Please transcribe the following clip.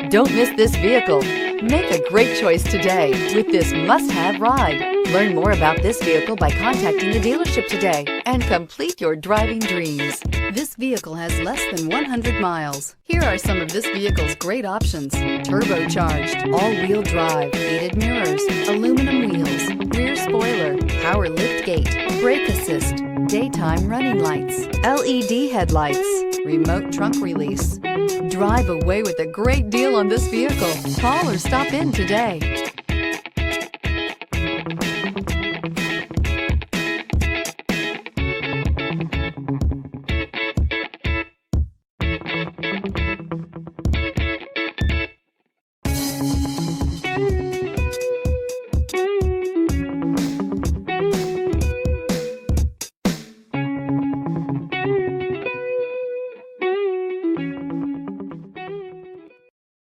Don't miss this vehicle. Make a great choice today with this must-have ride. Learn more about this vehicle by contacting the dealership today and complete your driving dreams. This vehicle has less than 100 miles. Here are some of this vehicle's great options: turbocharged, all-wheel drive, heated mirrors, aluminum wheels, rear spoiler, power liftgate, brake assist, daytime running lights, LED headlights, remote trunk release. Drive away with a great deal on this vehicle. Call or stop in today.